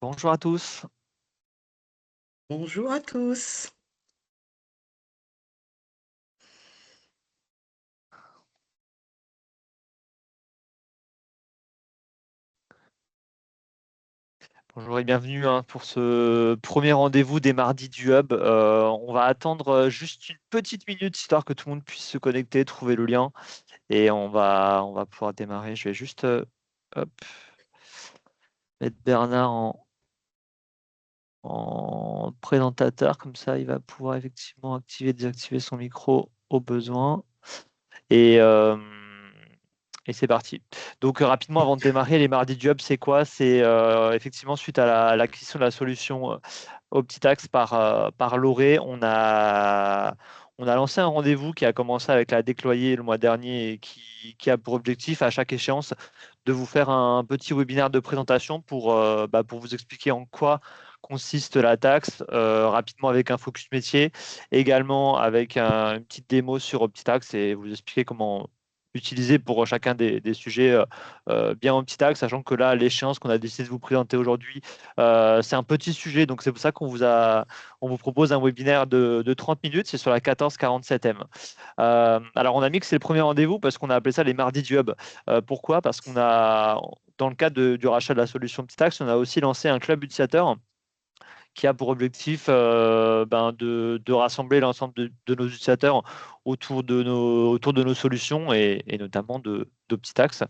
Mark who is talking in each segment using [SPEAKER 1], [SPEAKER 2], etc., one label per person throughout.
[SPEAKER 1] Bonjour à tous.
[SPEAKER 2] Bonjour à tous.
[SPEAKER 1] Bonjour et bienvenue pour ce premier rendez-vous des mardis du Hub. On va attendre juste une petite minute histoire que tout le monde puisse se connecter, trouver le lien et on va pouvoir démarrer. Je vais juste hop, mettre Bernard en présentateur, comme ça il va pouvoir effectivement activer et désactiver son micro au besoin. Et, euh, et c'est parti. Donc rapidement, avant de démarrer, les mardis du Hub, c'est quoi? C'est effectivement suite à l'acquisition de la solution OptiTax par Loré, on a lancé un rendez-vous qui a commencé avec la déployer le mois dernier et qui a pour objectif à chaque échéance de vous faire un petit webinaire de présentation pour vous expliquer en quoi consiste la taxe, rapidement avec un focus métier, également avec une petite démo sur OptiTax et vous expliquer comment utiliser pour chacun des sujets bien OptiTax, sachant que là, l'échéance qu'on a décidé de vous présenter aujourd'hui, c'est un petit sujet, donc c'est pour ça on vous propose un webinaire de 30 minutes, c'est sur la 1447M. Alors, on a mis que c'est le premier rendez-vous parce qu'on a appelé ça les mardis du Hub. Pourquoi? Parce dans le cadre du rachat de la solution Ptax, on a aussi lancé un club utilisateur qui a pour objectif de rassembler l'ensemble de nos utilisateurs autour de nos solutions et notamment d'Optitax.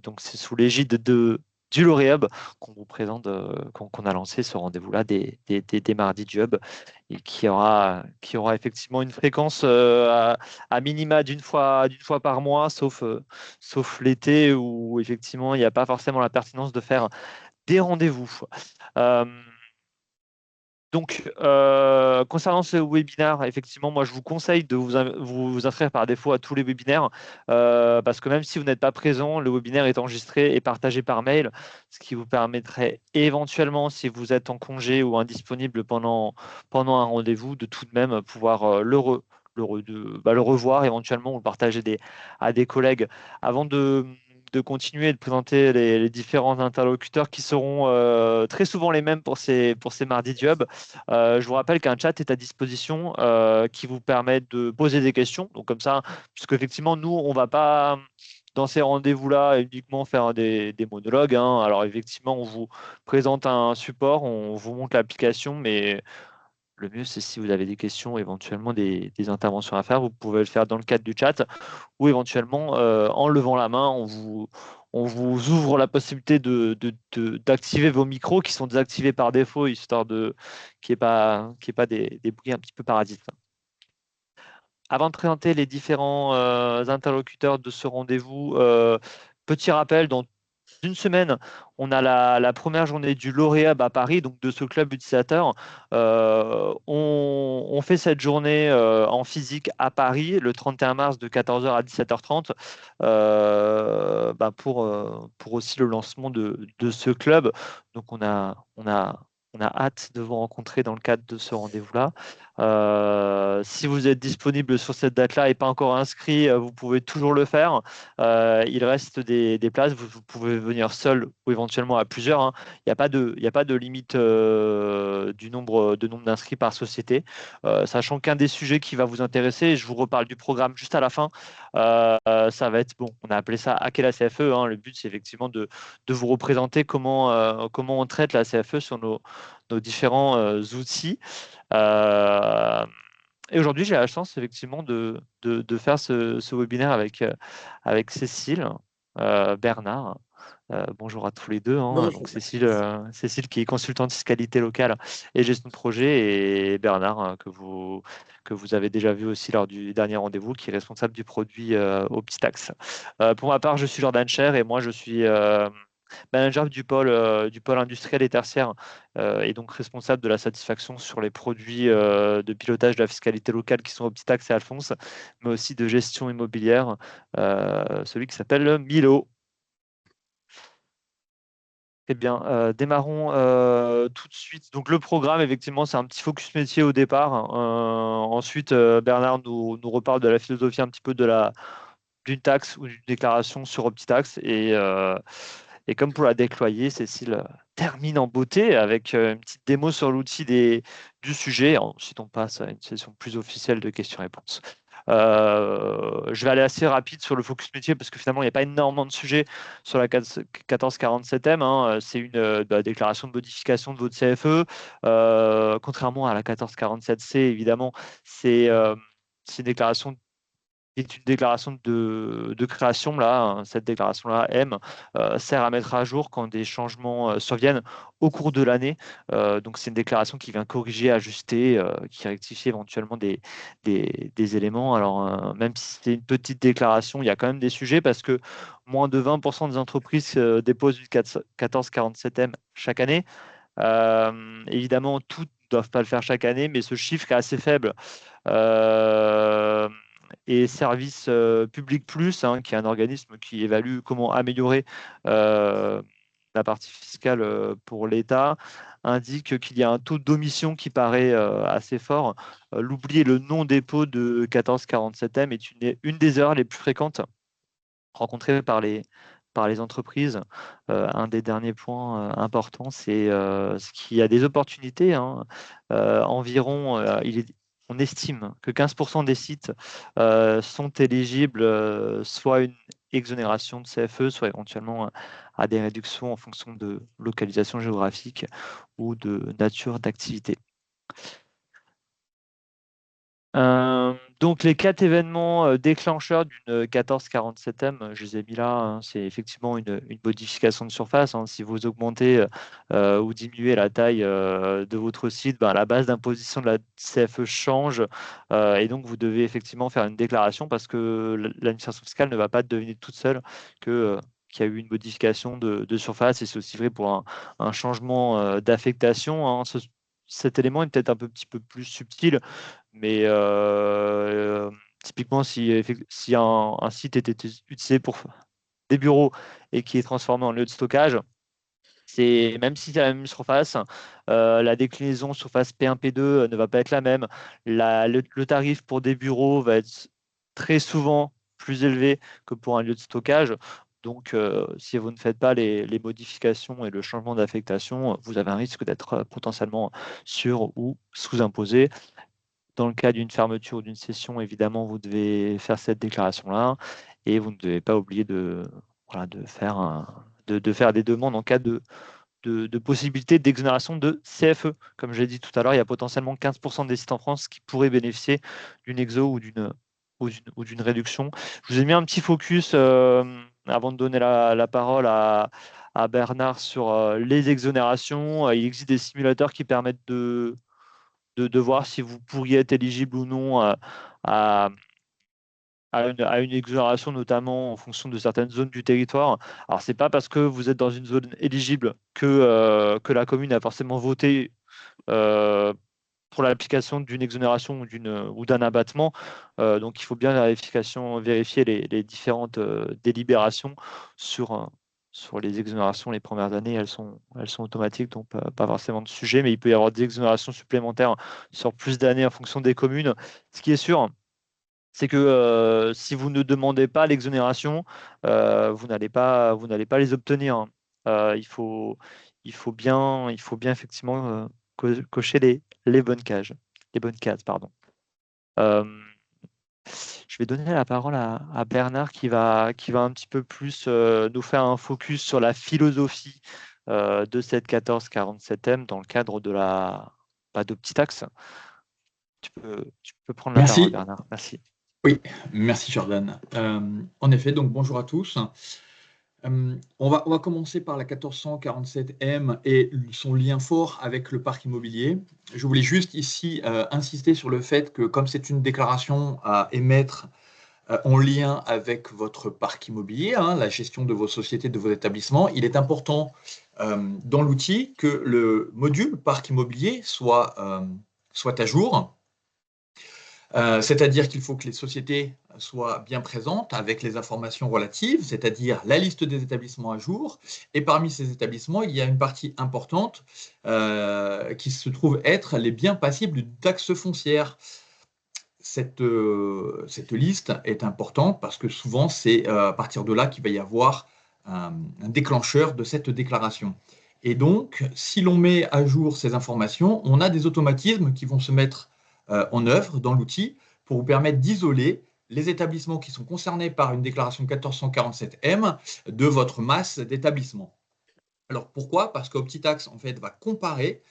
[SPEAKER 1] Donc, c'est sous l'égide du Loré Hub qu'on vous présente, qu'on a lancé ce rendez-vous-là des mardis du Hub et qui aura effectivement une fréquence à minima d'une fois par mois, sauf l'été où effectivement il n'y a pas forcément la pertinence de faire des rendez-vous. Euh, donc, concernant ce webinaire, effectivement, moi, je vous conseille de vous inscrire par défaut à tous les webinaires parce que même si vous n'êtes pas présent, le webinaire est enregistré et partagé par mail, ce qui vous permettrait éventuellement, si vous êtes en congé ou indisponible pendant un rendez-vous, de tout de même pouvoir le revoir, éventuellement, ou le partager à des collègues. Avant de continuer et de présenter les différents interlocuteurs qui seront très souvent les mêmes pour ces mardis du Hub. Je vous rappelle qu'un chat est à disposition qui vous permet de poser des questions. Donc comme ça, puisque effectivement, nous, on ne va pas dans ces rendez-vous-là uniquement faire des monologues, hein. Alors effectivement, on vous présente un support, on vous montre l'application, mais le mieux, c'est si vous avez des questions, éventuellement des interventions à faire, vous pouvez le faire dans le cadre du chat ou éventuellement en levant la main, on vous ouvre la possibilité d'activer vos micros qui sont désactivés par défaut, histoire qu'il y ait pas des bruits un petit peu parasites. Avant de présenter les différents interlocuteurs de ce rendez-vous, petit rappel, dans une semaine, on a la première journée du Lauréat à Paris, donc de ce club utilisateur. On fait cette journée en physique à Paris le 31 mars de 14h à 17h30 pour aussi le lancement de ce club. Donc on a hâte de vous rencontrer dans le cadre de ce rendez-vous-là. Si vous êtes disponible sur cette date-là et pas encore inscrit, vous pouvez toujours le faire. Il reste des places. Vous pouvez venir seul ou éventuellement à plusieurs, hein. Il n'y a pas de limite du nombre d'inscrits par société. Sachant qu'un des sujets qui va vous intéresser, et je vous reparle du programme juste à la fin, ça va être, bon, on a appelé ça Hacker la CFE, hein. Le but, c'est effectivement de vous représenter comment on traite la CFE sur nos différents outils. Euh, et aujourd'hui, j'ai la chance effectivement de faire ce webinaire avec Cécile, Bernard. Bonjour à tous les deux, hein. Donc
[SPEAKER 2] Bonjour.
[SPEAKER 1] Cécile qui est consultante fiscalité locale et gestion de projet, et Bernard que vous avez déjà vu aussi lors du dernier rendez-vous, qui est responsable du produit Optitax. Pour ma part, je suis Jordan Cher et moi je suis manager du pôle industriel et tertiaire et donc responsable de la satisfaction sur les produits de pilotage de la fiscalité locale qui sont Optitax et Alphonse, mais aussi de gestion immobilière, celui qui s'appelle Milo. Eh bien, démarrons tout de suite. Donc, le programme, effectivement, c'est un petit focus métier au départ. Ensuite, Bernard nous reparle de la philosophie un petit peu d'une taxe ou d'une déclaration sur OptiTax. Et comme pour la déployer, Cécile termine en beauté avec une petite démo sur l'outil du sujet. Ensuite, on passe à une session plus officielle de questions-réponses. Je vais aller assez rapide sur le focus métier parce que finalement, il n'y a pas énormément de sujets sur la 1447M. Hein. C'est une déclaration de modification de votre CFE. Contrairement à la 1447C, évidemment, c'est une déclaration est une déclaration de création, là, hein. Cette déclaration-là, M, sert à mettre à jour quand des changements surviennent au cours de l'année. Donc, c'est une déclaration qui vient corriger, ajuster, qui rectifie éventuellement des éléments. Alors, même si c'est une petite déclaration, il y a quand même des sujets parce que moins de 20% des entreprises déposent une 1447M chaque année. Évidemment, toutes ne doivent pas le faire chaque année, mais ce chiffre est assez faible. Euh, et Service Public Plus, hein, qui est un organisme qui évalue comment améliorer la partie fiscale pour l'État, indique qu'il y a un taux d'omission qui paraît assez fort. L'oubli et le non-dépôt de 1447M est une des erreurs les plus fréquentes rencontrées par les entreprises. Un des derniers points importants, c'est ce qu'il y a des opportunités. Hein. Environ, on estime que 15% des sites sont éligibles soit à une exonération de CFE, soit éventuellement à des réductions en fonction de localisation géographique ou de nature d'activité. Donc les 4 événements déclencheurs d'une 1447M, je les ai mis là, hein. C'est effectivement une modification de surface. Hein. Si vous augmentez ou diminuez la taille de votre site, ben, la base d'imposition de la CFE change et donc vous devez effectivement faire une déclaration parce que l'administration fiscale ne va pas deviner toute seule qu'il y a eu une modification de surface, et c'est aussi vrai pour un changement d'affectation. Hein. Cet élément est peut-être un petit peu plus subtil, mais typiquement, si un site était utilisé pour des bureaux et qui est transformé en lieu de stockage, même si c'est la même surface, la déclinaison surface P1, P2 ne va pas être la même. Le tarif pour des bureaux va être très souvent plus élevé que pour un lieu de stockage. Donc, si vous ne faites pas les modifications et le changement d'affectation, vous avez un risque d'être potentiellement sur ou sous-imposé. Dans le cas d'une fermeture ou d'une cession, évidemment, vous devez faire cette déclaration-là et vous ne devez pas oublier voilà, de faire des demandes en cas de possibilité d'exonération de CFE. Comme j'ai dit tout à l'heure, il y a potentiellement 15% des sites en France qui pourraient bénéficier d'une exo ou d'une réduction. Je vous ai mis un petit focus avant de donner la parole à Bernard sur les exonérations. Il existe des simulateurs qui permettent de voir si vous pourriez être éligible ou non à, à une exonération, notamment en fonction de certaines zones du territoire. Alors, ce n'est pas parce que vous êtes dans une zone éligible que la commune a forcément voté euh, pour l'application d'une exonération ou d'un abattement. Donc, il faut bien vérifier les différentes délibérations sur les exonérations. Les premières années, elles sont automatiques, donc pas forcément de sujet, mais il peut y avoir des exonérations supplémentaires sur plus d'années en fonction des communes. Ce qui est sûr, c'est que si vous ne demandez pas l'exonération, vous n'allez pas les obtenir. Hein. Il faut bien effectivement cocher les bonnes cases. Les bonnes cases, pardon. Euh, je vais donner la parole à Bernard qui va un petit peu plus nous faire un focus sur la philosophie de cette 1447M dans le cadre de de petits axes. Tu peux prendre la parole,
[SPEAKER 3] Merci.
[SPEAKER 1] Bernard. Merci.
[SPEAKER 3] Oui, merci Jordan. En effet, donc bonjour à tous. On va commencer par la 1447M et son lien fort avec le parc immobilier. Je voulais juste ici insister sur le fait que comme c'est une déclaration à émettre en lien avec votre parc immobilier, hein, la gestion de vos sociétés, de vos établissements, il est important dans l'outil que le module parc immobilier soit à jour. C'est-à-dire qu'il faut que les sociétés soient bien présentes avec les informations relatives, c'est-à-dire la liste des établissements à jour. Et parmi ces établissements, il y a une partie importante qui se trouve être les biens passibles de taxes foncières. Cette liste est importante parce que souvent, c'est à partir de là qu'il va y avoir un déclencheur de cette déclaration. Et donc, si l'on met à jour ces informations, on a des automatismes qui vont se mettre en œuvre dans l'outil pour vous permettre d'isoler les établissements qui sont concernés par une déclaration 1447M de votre masse d'établissements. Alors pourquoi? Parce qu'OptiTax en fait va comparer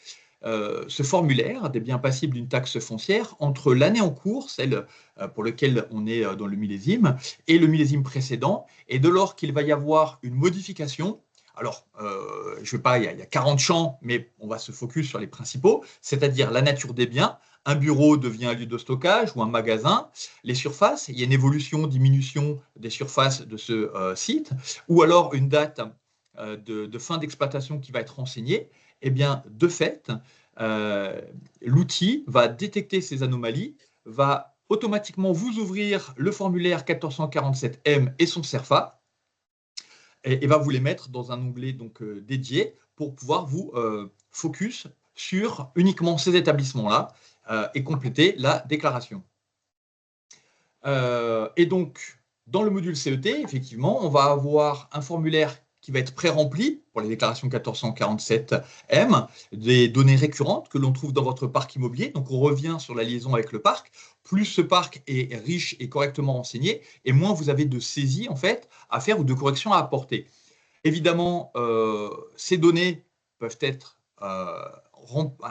[SPEAKER 3] ce formulaire des biens passibles d'une taxe foncière entre l'année en cours, celle pour laquelle on est dans le millésime, et le millésime précédent. Et dès lors qu'il va y avoir une modification, alors je ne veux pas, il y a 40 champs, mais on va se focus sur les principaux, c'est-à-dire la nature des biens. Un bureau devient un lieu de stockage ou un magasin. Les surfaces, il y a une évolution, diminution des surfaces de ce site, ou alors une date de fin d'exploitation qui va être renseignée. Eh bien, de fait, l'outil va détecter ces anomalies, va automatiquement vous ouvrir le formulaire 1447M et son CERFA, et va vous les mettre dans un onglet donc, dédié pour pouvoir vous focus sur uniquement ces établissements-là et compléter la déclaration. Et donc, dans le module CET, effectivement, on va avoir un formulaire qui va être pré-rempli pour les déclarations 1447M, des données récurrentes que l'on trouve dans votre parc immobilier. Donc, on revient sur la liaison avec le parc. Plus ce parc est riche et correctement renseigné, et moins vous avez de saisies en fait, à faire ou de corrections à apporter. Évidemment, ces données peuvent être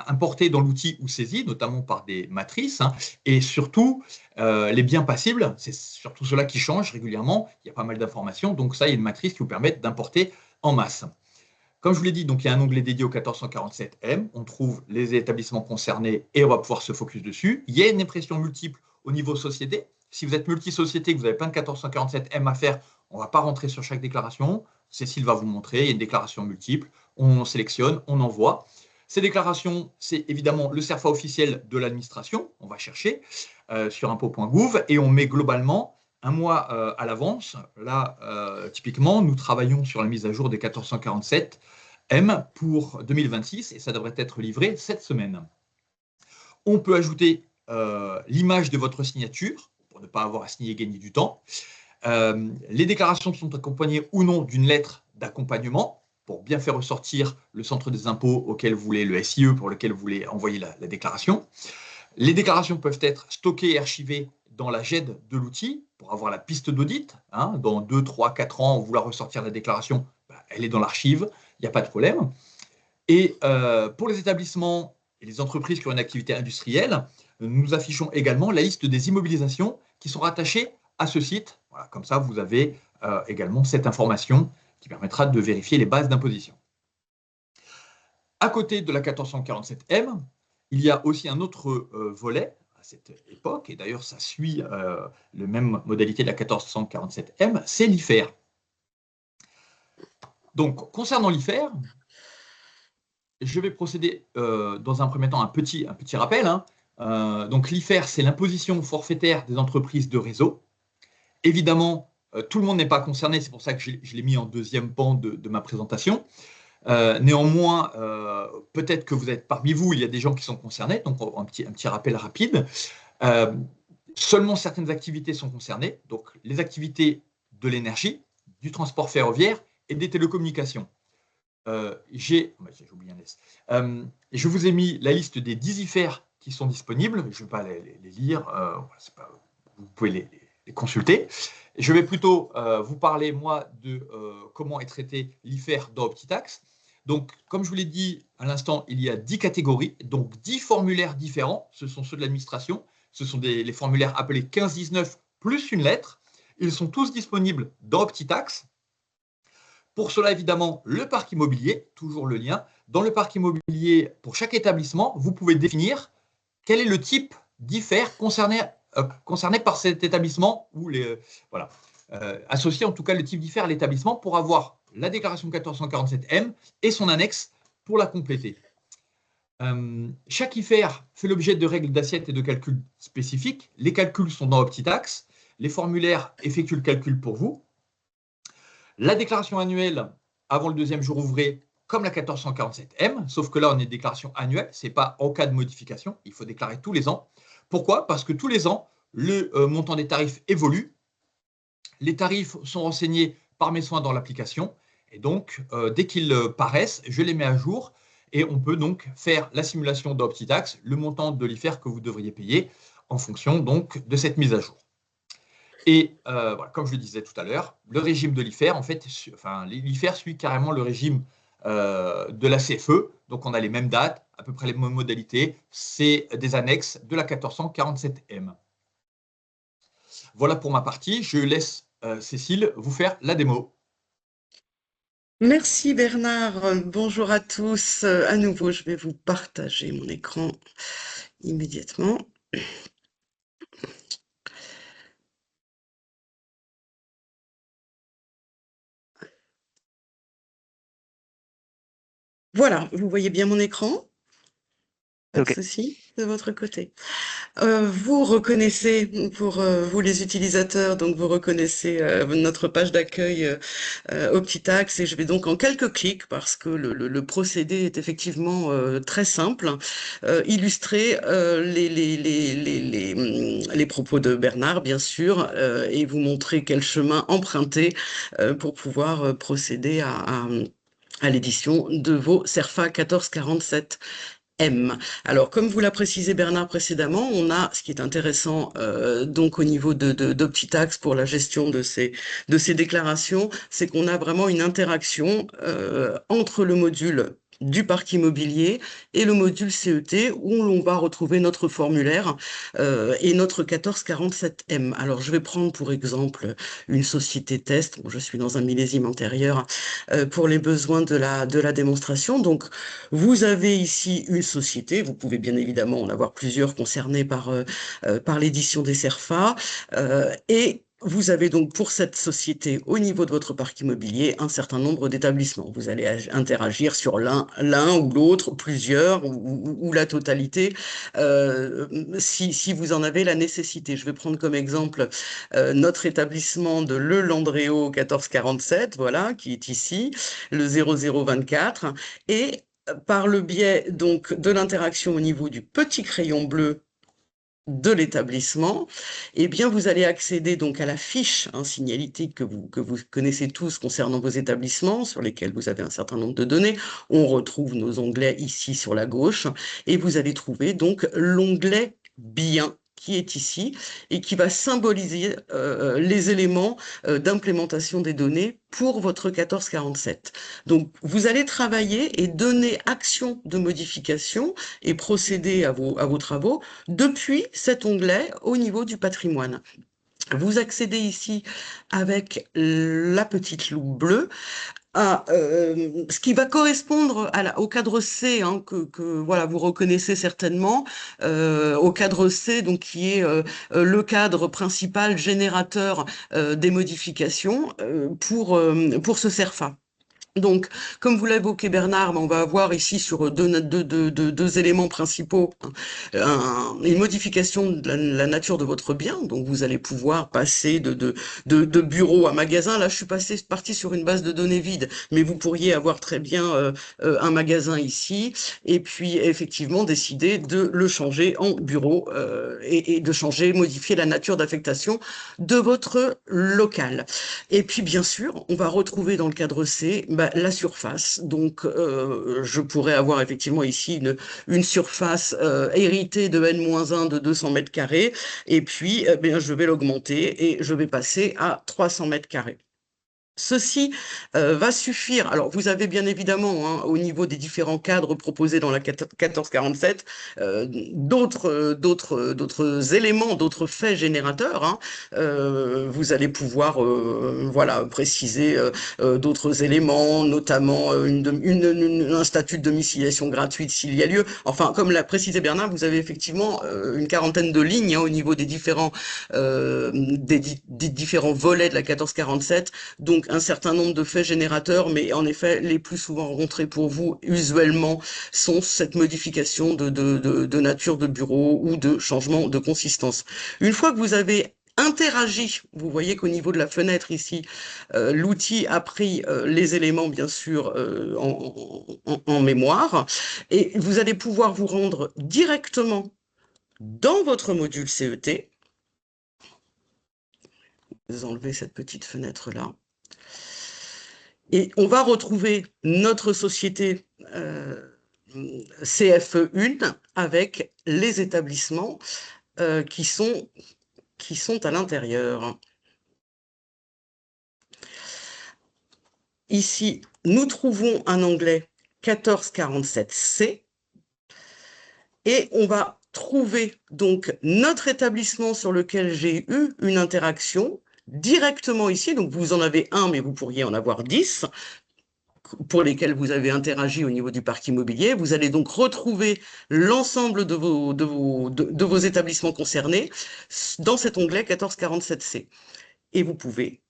[SPEAKER 3] importées dans l'outil ou saisies, notamment par des matrices, hein, et surtout, les biens passibles, c'est surtout cela qui change régulièrement. Il y a pas mal d'informations, donc ça, il y a une matrice qui vous permet d'importer en masse. Comme je vous l'ai dit, donc, il y a un onglet dédié au 1447M, on trouve les établissements concernés et on va pouvoir se focus dessus. Il y a une impression multiple au niveau société. Si vous êtes multi-société, que vous avez plein de 1447M à faire, on ne va pas rentrer sur chaque déclaration. Cécile va vous montrer, il y a une déclaration multiple, on sélectionne, on envoie. Ces déclarations, c'est évidemment le CERFA officiel de l'administration, on va chercher sur impôts.gouv et on met globalement un mois à l'avance. Là, typiquement, nous travaillons sur la mise à jour des 1447M pour 2026 et ça devrait être livré cette semaine. On peut ajouter l'image de votre signature pour ne pas avoir à signer et gagner du temps. Les déclarations sont accompagnées ou non d'une lettre d'accompagnement pour bien faire ressortir le centre des impôts auquel vous voulez, le SIE pour lequel vous voulez envoyer la déclaration. Les déclarations peuvent être stockées et archivées dans la GED de l'outil pour avoir la piste d'audit. Hein, dans 2, 3, 4 ans, vouloir ressortir la déclaration, elle est dans l'archive, il n'y a pas de problème. Et pour les établissements et les entreprises qui ont une activité industrielle, nous affichons également la liste des immobilisations qui sont rattachées à ce site. Voilà, comme ça, vous avez également cette information qui permettra de vérifier les bases d'imposition. À côté de la 1447M, il y a aussi un autre volet à cette époque, et d'ailleurs ça suit la même modalité de la 1447M, c'est l'IFER. Donc, concernant l'IFER, je vais procéder dans un premier temps un petit rappel. Hein. Donc, l'IFER, c'est l'imposition forfaitaire des entreprises de réseau. Évidemment, tout le monde n'est pas concerné, c'est pour ça que je l'ai mis en deuxième pan de ma présentation. Néanmoins, peut-être que vous êtes parmi vous, il y a des gens qui sont concernés, donc un petit rappel rapide. Seulement certaines activités sont concernées, donc les activités de l'énergie, du transport ferroviaire et des télécommunications. J'ai oublié un S. Je vous ai mis la liste des 10 IFER qui sont disponibles, je ne vais pas les lire, vous pouvez les consulter. Je vais plutôt vous parler, moi, de comment est traité l'IFER dans OptiTax. Donc, comme je vous l'ai dit à l'instant, il y a 10 catégories, donc 10 formulaires différents. Ce sont ceux de l'administration. Ce sont les formulaires appelés 1519 plus une lettre. Ils sont tous disponibles dans OptiTax. Pour cela, évidemment, le parc immobilier, toujours le lien. Dans le parc immobilier, pour chaque établissement, vous pouvez définir quel est le type d'IFER concerné par cet établissement ou associer en tout cas le type d'IFER à l'établissement pour avoir la déclaration 1447M et son annexe pour la compléter. Chaque IFER fait l'objet de règles d'assiette et de calcul spécifiques. Les calculs sont dans OptiTax. Les formulaires effectuent le calcul pour vous. La déclaration annuelle avant le deuxième jour ouvré, comme la 1447M, sauf que là, on est déclaration annuelle, ce n'est pas en cas de modification, il faut déclarer tous les ans. Pourquoi? Parce que tous les ans, le montant des tarifs évolue. Les tarifs sont renseignés par mes soins dans l'application. Et donc, dès qu'ils paraissent, je les mets à jour et on peut donc faire la simulation d'OptiTax, le montant de l'IFER que vous devriez payer en fonction donc de cette mise à jour. Et voilà, comme je le disais tout à l'heure, le régime de l'IFER, en fait, l'IFER suit carrément le régime de la CFE. Donc, on a les mêmes dates, à peu près les mêmes modalités. C'est des annexes de la 1447M. Voilà pour ma partie. Je laisse Cécile vous faire la démo.
[SPEAKER 2] Merci Bernard. Bonjour à tous. À nouveau, je vais vous partager mon écran immédiatement. Voilà, vous voyez bien mon écran? Pas de
[SPEAKER 1] Ok.
[SPEAKER 2] souci de votre côté. Vous reconnaissez, pour vous les utilisateurs, donc vous reconnaissez notre page d'accueil OptiTax, et je vais donc en quelques clics, parce que le procédé est effectivement très simple, illustrer les propos de Bernard, bien sûr, et vous montrer quel chemin emprunter pour pouvoir procéder à l'édition de vos CERFA 1447. Alors, comme vous l'a précisé Bernard précédemment, on a, ce qui est intéressant donc au niveau d'OptiTax pour la gestion de ces déclarations, c'est qu'on a vraiment une interaction entre le module du parc immobilier et le module CET où l'on va retrouver notre formulaire et notre 1447M. Alors, je vais prendre pour exemple une société test. Bon, je suis dans un millésime antérieur pour les besoins de la démonstration. Donc, vous avez ici une société, vous pouvez bien évidemment en avoir plusieurs concernés par l'édition des CERFA, et vous avez donc pour cette société, au niveau de votre parc immobilier, un certain nombre d'établissements. Vous allez interagir sur l'un ou l'autre, plusieurs ou la totalité, si vous en avez la nécessité. Je vais prendre comme exemple notre établissement de Le Landréau 1447, voilà, qui est ici, le 0024, et par le biais donc de l'interaction au niveau du petit crayon bleu de l'établissement, eh bien vous allez accéder donc à la fiche signalétique que vous connaissez tous concernant vos établissements, sur lesquels vous avez un certain nombre de données. On retrouve nos onglets ici sur la gauche, et vous allez trouver donc l'onglet Bien qui est ici et qui va symboliser les éléments d'implémentation des données pour votre 1447. Donc, vous allez travailler et donner action de modification et procéder à vos travaux depuis cet onglet au niveau du patrimoine. Vous accédez ici avec la petite loupe bleue à ce qui va correspondre au cadre C, que voilà, vous reconnaissez certainement, au cadre C, donc qui est le cadre principal générateur des modifications pour ce CERFA. Donc, comme vous l'évoquez Bernard, on va avoir ici sur deux éléments principaux une modification de la nature de votre bien. Donc, vous allez pouvoir passer de bureau à magasin. Là, je suis partie sur une base de données vide, mais vous pourriez avoir très bien un magasin ici, et puis effectivement décider de le changer en bureau et de modifier la nature d'affectation de votre local. Et puis, bien sûr, on va retrouver dans le cadre C la surface. Donc, je pourrais avoir effectivement ici une surface héritée de N-1 de 200 mètres carrés. Et puis, je vais l'augmenter et je vais passer à 300 mètres carrés. Ceci va suffire. Alors, vous avez bien évidemment, au niveau des différents cadres proposés dans la 1447, d'autres éléments, d'autres faits générateurs. Vous allez pouvoir voilà, préciser d'autres éléments, notamment un statut de domiciliation gratuite s'il y a lieu. Enfin, comme l'a précisé Bernard, vous avez effectivement une quarantaine de lignes au niveau des différents volets de la 1447. Donc, un certain nombre de faits générateurs, mais en effet, les plus souvent rencontrés pour vous, usuellement, sont cette modification de nature de bureau ou de changement de consistance. Une fois que vous avez interagi, vous voyez qu'au niveau de la fenêtre ici, l'outil a pris les éléments, bien sûr, en mémoire, et vous allez pouvoir vous rendre directement dans votre module CET. Vous enlevez cette petite fenêtre-là. Et on va retrouver notre société CFE1 avec les établissements qui sont à l'intérieur. Ici, nous trouvons un onglet 1447C et on va trouver donc notre établissement sur lequel j'ai eu une interaction directement ici. Donc, vous en avez un, mais vous pourriez en avoir 10 pour lesquels vous avez interagi au niveau du parc immobilier. Vous allez donc retrouver l'ensemble de vos établissements concernés dans cet onglet 1447C. Et vous pouvez,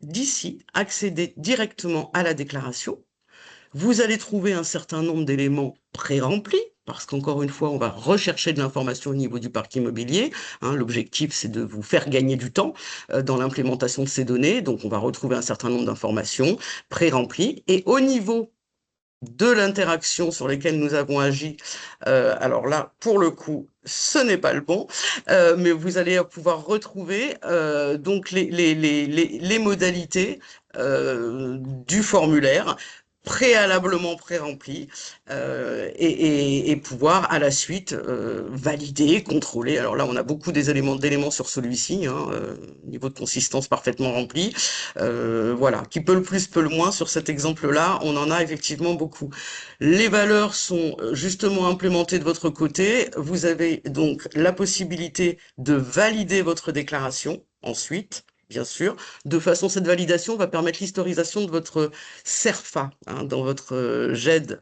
[SPEAKER 2] d'ici, accéder directement à la déclaration. Vous allez trouver un certain nombre d'éléments pré-remplis, parce qu'encore une fois, on va rechercher de l'information au niveau du parc immobilier. L'objectif, c'est de vous faire gagner du temps dans l'implémentation de ces données. Donc, on va retrouver un certain nombre d'informations pré-remplies. Et au niveau de l'interaction sur lesquelles nous avons agi, alors là, pour le coup, ce n'est pas le bon, mais vous allez pouvoir retrouver donc les modalités du formulaire préalablement pré-rempli et pouvoir à la suite valider, contrôler. Alors là, on a beaucoup d'éléments sur celui-ci, niveau de consistance parfaitement rempli. Voilà, qui peut le plus, peut le moins. Sur cet exemple-là, on en a effectivement beaucoup. Les valeurs sont justement implémentées de votre côté. Vous avez donc la possibilité de valider votre déclaration ensuite, bien sûr. De façon, cette validation va permettre l'historisation de votre CERFA dans votre GED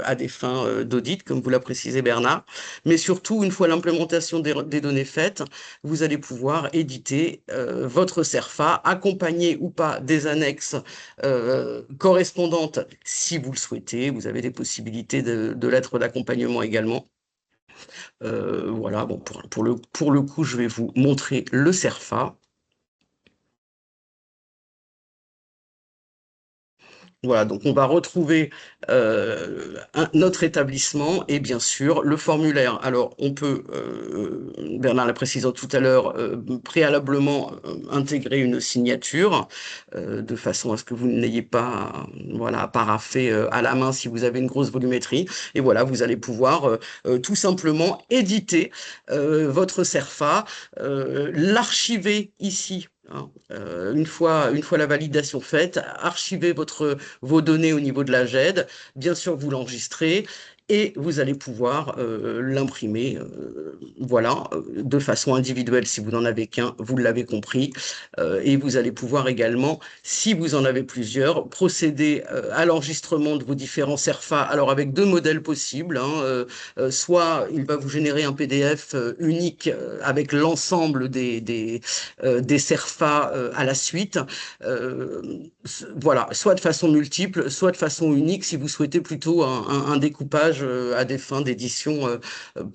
[SPEAKER 2] à des fins d'audit, comme vous l'a précisé Bernard. Mais surtout, une fois l'implémentation des données faites, vous allez pouvoir éditer votre CERFA, accompagné ou pas des annexes correspondantes si vous le souhaitez. Vous avez des possibilités de lettres d'accompagnement également. Voilà, bon, pour le coup, je vais vous montrer le CERFA. Voilà, donc on va retrouver notre établissement et bien sûr le formulaire. Alors on peut, Bernard l'a précisé tout à l'heure, préalablement intégrer une signature de façon à ce que vous n'ayez pas voilà, à paraffer à la main si vous avez une grosse volumétrie. Et voilà, vous allez pouvoir tout simplement éditer votre CERFA, l'archiver ici. Une fois la validation faite, archivez vos données au niveau de la GED, bien sûr vous l'enregistrez et vous allez pouvoir l'imprimer voilà, de façon individuelle si vous n'en avez qu'un, vous l'avez compris, et vous allez pouvoir également, si vous en avez plusieurs, procéder à l'enregistrement de vos différents CERFA, alors avec deux modèles possibles, soit il va vous générer un PDF unique avec l'ensemble des CERFA à la suite, voilà, soit de façon multiple, soit de façon unique, si vous souhaitez plutôt un découpage à des fins d'édition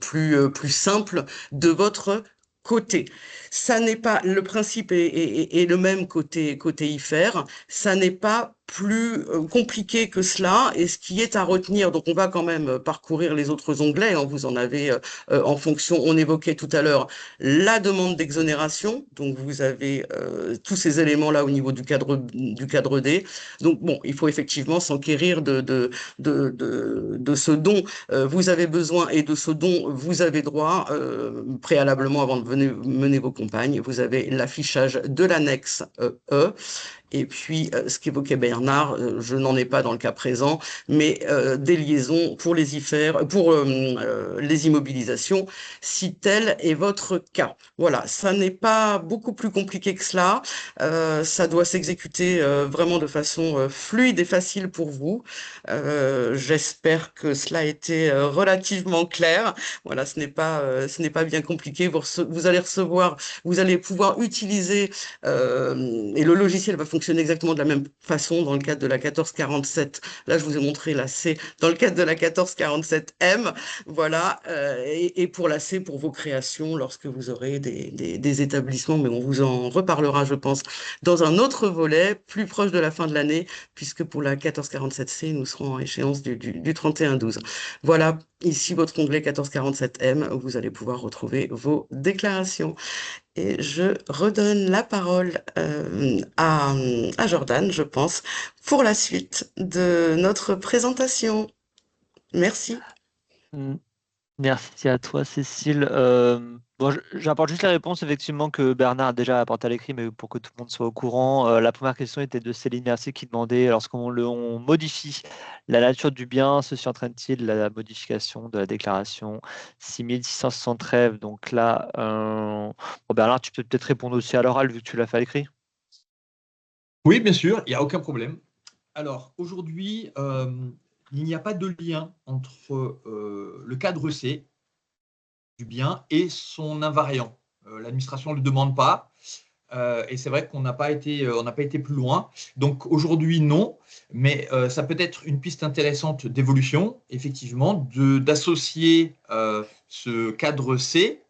[SPEAKER 2] plus simple de votre côté. Ça n'est pas, le principe est le même côté IFER, ça n'est pas plus compliqué que cela, et ce qui est à retenir, donc on va quand même parcourir les autres onglets, vous en avez en fonction, on évoquait tout à l'heure la demande d'exonération, donc vous avez tous ces éléments-là au niveau du cadre D, donc bon, il faut effectivement s'enquérir de ce dont vous avez besoin et de ce dont vous avez droit préalablement avant de mener vos campagnes. Vous avez l'affichage de l'annexe E. Et puis, ce qu'évoquait Bernard, je n'en ai pas dans le cas présent, mais des liaisons pour les IFER, pour les immobilisations, si tel est votre cas. Voilà, ça n'est pas beaucoup plus compliqué que cela. Ça doit s'exécuter vraiment de façon fluide et facile pour vous. J'espère que cela a été relativement clair. Voilà, ce n'est pas bien compliqué. Vous allez recevoir, vous allez pouvoir utiliser, et le logiciel va fonctionner exactement de la même façon dans le cadre de la 1447. Là, je vous ai montré la C dans le cadre de la 1447M. Voilà, et pour la C, pour vos créations, lorsque vous aurez des établissements, mais on vous en reparlera, je pense, dans un autre volet, plus proche de la fin de l'année, puisque pour la 1447C, nous serons en échéance du 31-12. Voilà, ici votre onglet 1447M, où vous allez pouvoir retrouver vos déclarations. Et je redonne la parole à Jordan, je pense, pour la suite de notre présentation. Merci.
[SPEAKER 1] Mm. Merci à toi, Cécile. Bon, j'apporte juste la réponse, effectivement, que Bernard a déjà apporté à l'écrit, mais pour que tout le monde soit au courant. La première question était de Céline Mercier qui demandait, on modifie la nature du bien, ceci entraîne-t-il la modification de la déclaration 6673? Donc là, bon, Bernard, tu peux peut-être répondre aussi à l'oral, vu que tu l'as fait à l'écrit.
[SPEAKER 3] Oui, bien sûr, il n'y a aucun problème. Alors, aujourd'hui, il n'y a pas de lien entre le cadre C du bien et son invariant. L'administration ne le demande pas. Et c'est vrai qu'on n'a pas été plus loin. Donc aujourd'hui, non, mais ça peut être une piste intéressante d'évolution, effectivement, d'associer ce cadre C,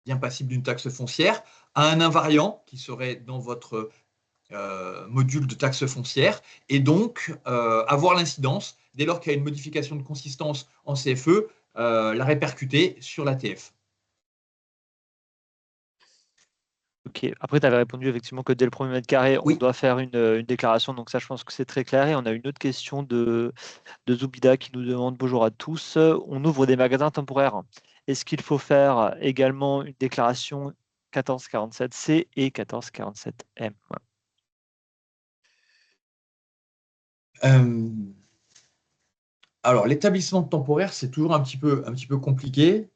[SPEAKER 3] bien passible d'une taxe foncière, à un invariant qui serait dans votre module de taxe foncière, et donc avoir l'incidence, dès lors qu'il y a une modification de consistance en CFE, la répercuter sur l'ATF.
[SPEAKER 1] Ok. Après, tu avais répondu effectivement que dès le premier mètre carré, on
[SPEAKER 3] Oui.
[SPEAKER 1] doit faire une déclaration. Donc ça, je pense que c'est très clair. Et on a une autre question de Zoubida qui nous demande bonjour à tous. On ouvre des magasins temporaires. Est-ce qu'il faut faire également une déclaration 1447C et 1447M?
[SPEAKER 3] Alors, l'établissement temporaire, c'est toujours un petit peu compliqué.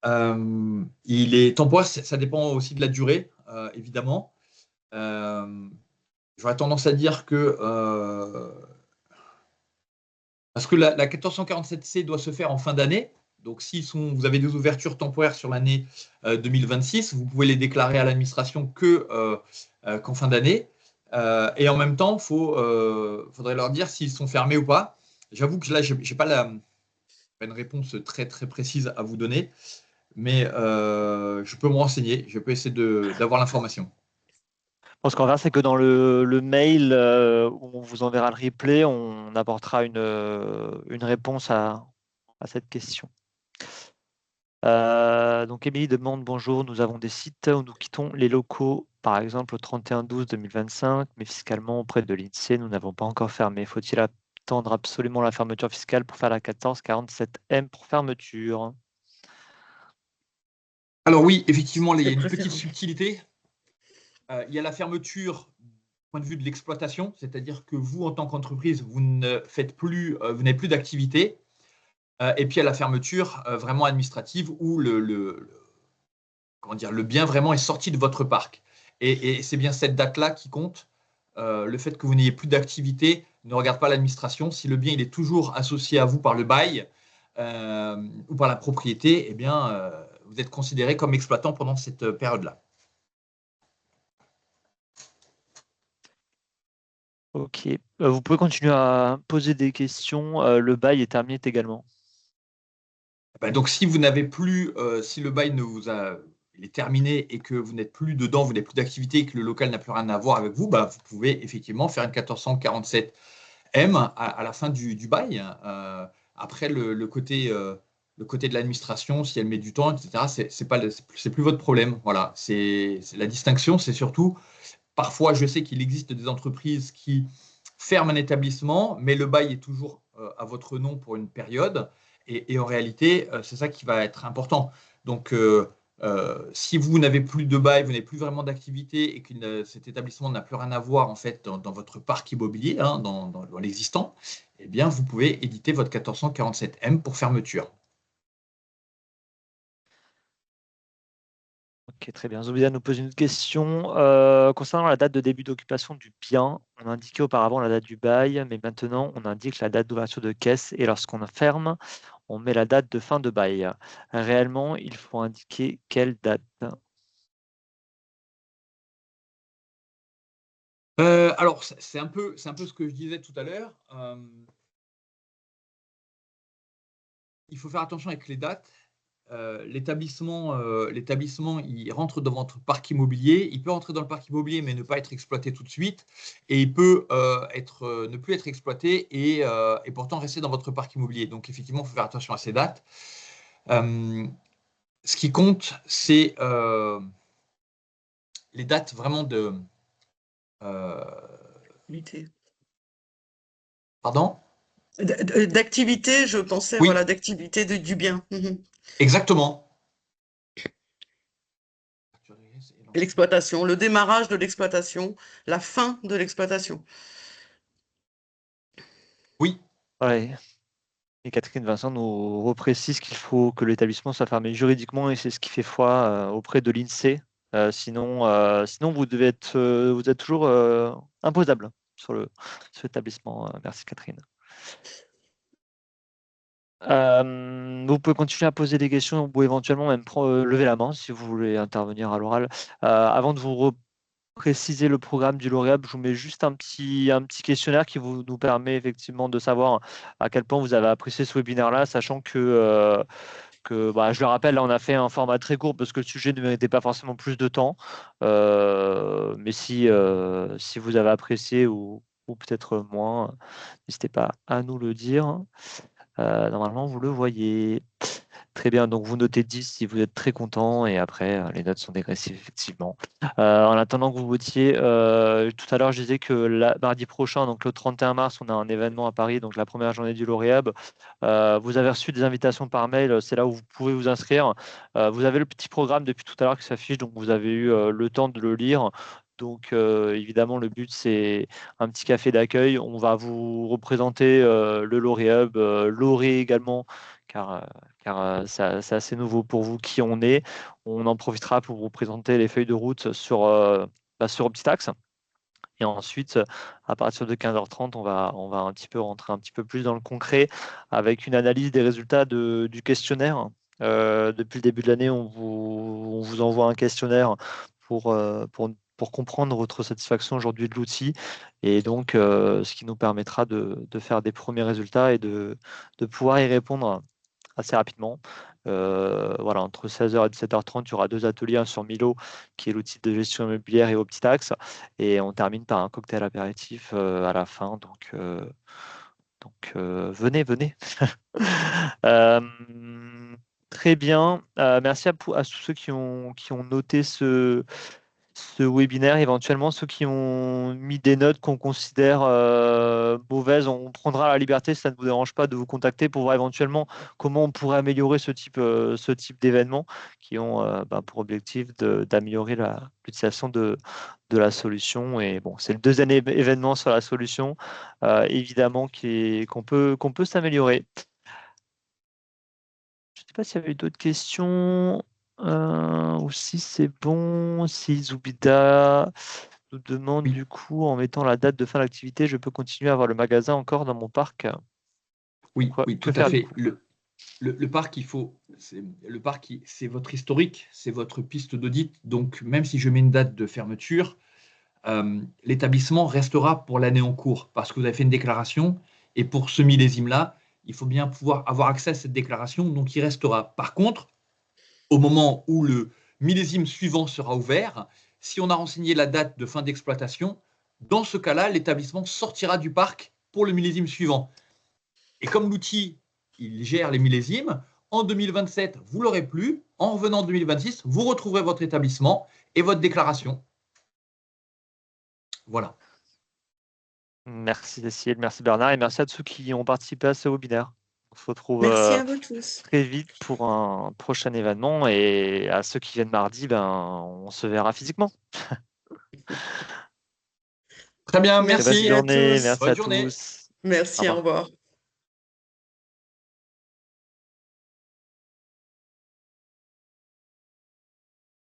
[SPEAKER 3] Il est temporaire, ça dépend aussi de la durée, évidemment. J'aurais tendance à dire que parce que la 1447C doit se faire en fin d'année. Donc, si vous avez des ouvertures temporaires sur l'année 2026, vous pouvez les déclarer à l'administration qu'en fin d'année. Et en même temps, il faudrait leur dire s'ils sont fermés ou pas. J'avoue que là, je n'ai pas une réponse très, très précise à vous donner, mais je peux me renseigner, je peux essayer d'avoir l'information.
[SPEAKER 1] Ce qu'on verra, c'est que dans le mail où on vous enverra le replay, on apportera une réponse à cette question. Donc, Émilie demande bonjour, nous avons des sites où nous quittons les locaux, par exemple au 31/12/2025, mais fiscalement auprès de l'INSEE, nous n'avons pas encore fermé. Faut-il attendre absolument la fermeture fiscale pour faire la 1447M pour fermeture?
[SPEAKER 3] Alors oui, effectivement, il y a
[SPEAKER 2] De
[SPEAKER 3] une petite
[SPEAKER 2] préférence.
[SPEAKER 3] subtilité. Il y a la fermeture du point de vue de l'exploitation, c'est-à-dire que vous, en tant qu'entreprise, vous n'avez plus d'activité. Et puis il y a la fermeture vraiment administrative où le bien vraiment est sorti de votre parc. Et c'est bien cette date-là qui compte. Le fait que vous n'ayez plus d'activité ne regarde pas l'administration. Si le bien il est toujours associé à vous par le bail ou par la propriété, eh bien, vous êtes considéré comme exploitant pendant cette période-là.
[SPEAKER 1] Ok. Vous pouvez continuer à poser des questions. Le bail est terminé également.
[SPEAKER 3] Donc, si vous n'avez plus, si le bail il est terminé et que vous n'êtes plus dedans, vous n'avez plus d'activité et que le local n'a plus rien à voir avec vous, vous pouvez effectivement faire une 1447M à la fin du bail. Après, le côté de l'administration, si elle met du temps, etc., c'est plus votre problème. Voilà, c'est la distinction, c'est surtout, parfois, je sais qu'il existe des entreprises qui ferment un établissement, mais le bail est toujours à votre nom pour une période. Et en réalité, c'est ça qui va être important. Donc, si vous n'avez plus de bail, vous n'avez plus vraiment d'activité et que cet établissement n'a plus rien à voir en fait dans votre parc immobilier, hein, dans l'existant, eh bien, vous pouvez éditer votre 1447M pour fermeture.
[SPEAKER 1] Ok, très bien. Zobida nous pose une question. Concernant la date de début d'occupation du bien, on indiquait auparavant la date du bail, mais maintenant on indique la date d'ouverture de caisse et lorsqu'on ferme, on met la date de fin de bail. Réellement, il faut indiquer quelle date?
[SPEAKER 3] Alors, c'est un peu ce que je disais tout à l'heure. Il faut faire attention avec les dates. l'établissement, il rentre dans votre parc immobilier. Il peut rentrer dans le parc immobilier, mais ne pas être exploité tout de suite. Et il peut ne plus être exploité et pourtant rester dans votre parc immobilier. Donc, effectivement, il faut faire attention à ces dates. Ce qui compte, c'est les dates vraiment de... Pardon ?
[SPEAKER 2] D'activité, je pensais,
[SPEAKER 3] Oui.
[SPEAKER 2] voilà, d'activité du bien.
[SPEAKER 3] Exactement.
[SPEAKER 2] L'exploitation, le démarrage de l'exploitation, la fin de l'exploitation.
[SPEAKER 3] Oui.
[SPEAKER 1] Ouais. Et Catherine Vincent nous reprécise qu'il faut que l'établissement soit fermé juridiquement et c'est ce qui fait foi auprès de l'INSEE. Sinon, vous êtes toujours imposable sur cet établissement. Merci Catherine. Vous pouvez continuer à poser des questions ou éventuellement même lever la main si vous voulez intervenir à l'oral. Avant de vous préciser le programme du lauréat, je vous mets juste un petit questionnaire qui nous permet effectivement de savoir à quel point vous avez apprécié ce webinaire-là, sachant que je le rappelle, là, on a fait un format très court parce que le sujet ne méritait pas forcément plus de temps. Mais si vous avez apprécié ou peut-être moins, n'hésitez pas à nous le dire. Normalement, vous le voyez. Très bien, donc vous notez 10 si vous êtes très content et après, les notes sont dégressives, effectivement. En attendant que vous votiez, tout à l'heure, je disais que mardi prochain, donc le 31 mars, on a un événement à Paris, donc la première journée du lauréat. Vous avez reçu des invitations par mail, c'est là où vous pouvez vous inscrire. Vous avez le petit programme depuis tout à l'heure qui s'affiche, donc vous avez eu le temps de le lire. Donc évidemment, le but, c'est un petit café d'accueil. On va vous représenter le lauréat, l'oré également, car c'est assez nouveau pour vous qui on est. On en profitera pour vous présenter les feuilles de route sur OptiTax. Et ensuite, à partir de 15h30, on va un petit peu rentrer un petit peu plus dans le concret avec une analyse des résultats du questionnaire. Depuis le début de l'année, on vous envoie un questionnaire pour comprendre votre satisfaction aujourd'hui de l'outil. Et donc, ce qui nous permettra de faire des premiers résultats et de pouvoir y répondre assez rapidement. Voilà, entre 16h et 17h30, il y aura 2 ateliers, un sur Milo, qui est l'outil de gestion immobilière, et OptiTax. Et on termine par un cocktail apéritif à la fin. Donc venez. Très bien. Merci à tous ceux qui ont noté ce webinaire. Éventuellement, ceux qui ont mis des notes qu'on considère mauvaises, on prendra la liberté, si ça ne vous dérange pas, de vous contacter pour voir éventuellement comment on pourrait améliorer ce type d'événements qui ont pour objectif d'améliorer l'utilisation de la solution. Et bon, c'est le deuxième événement sur la solution, évidemment, qu'on peut s'améliorer. Je ne sais pas s'il y avait d'autres questions. Ou si c'est bon, si Zoubida nous demande
[SPEAKER 3] Oui.
[SPEAKER 1] du coup, en mettant la date de fin d'activité, je peux continuer à avoir le magasin encore dans mon parc.
[SPEAKER 3] Oui, tout à fait. Le parc, c'est votre historique, c'est votre piste d'audit. Donc, même si je mets une date de fermeture, l'établissement restera pour l'année en cours parce que vous avez fait une déclaration et pour ce millésime-là, il faut bien pouvoir avoir accès à cette déclaration, donc il restera. Par contre, au moment où le millésime suivant sera ouvert, si on a renseigné la date de fin d'exploitation, dans ce cas-là, l'établissement sortira du parc pour le millésime suivant. Et comme l'outil, il gère les millésimes, en 2027, vous ne l'aurez plus. En revenant en 2026, vous retrouverez votre établissement et votre déclaration. Voilà.
[SPEAKER 1] Merci Cécile, merci Bernard et merci à tous ceux qui ont participé à ce webinaire. On se retrouve
[SPEAKER 2] Merci à vous tous.
[SPEAKER 1] très vite pour un prochain événement et à ceux qui viennent mardi, on se verra physiquement.
[SPEAKER 3] Très bien,
[SPEAKER 2] Merci
[SPEAKER 3] merci.
[SPEAKER 2] à tous.
[SPEAKER 1] Merci
[SPEAKER 3] Bonne
[SPEAKER 1] à
[SPEAKER 3] journée.
[SPEAKER 1] tous.
[SPEAKER 2] Merci, au revoir.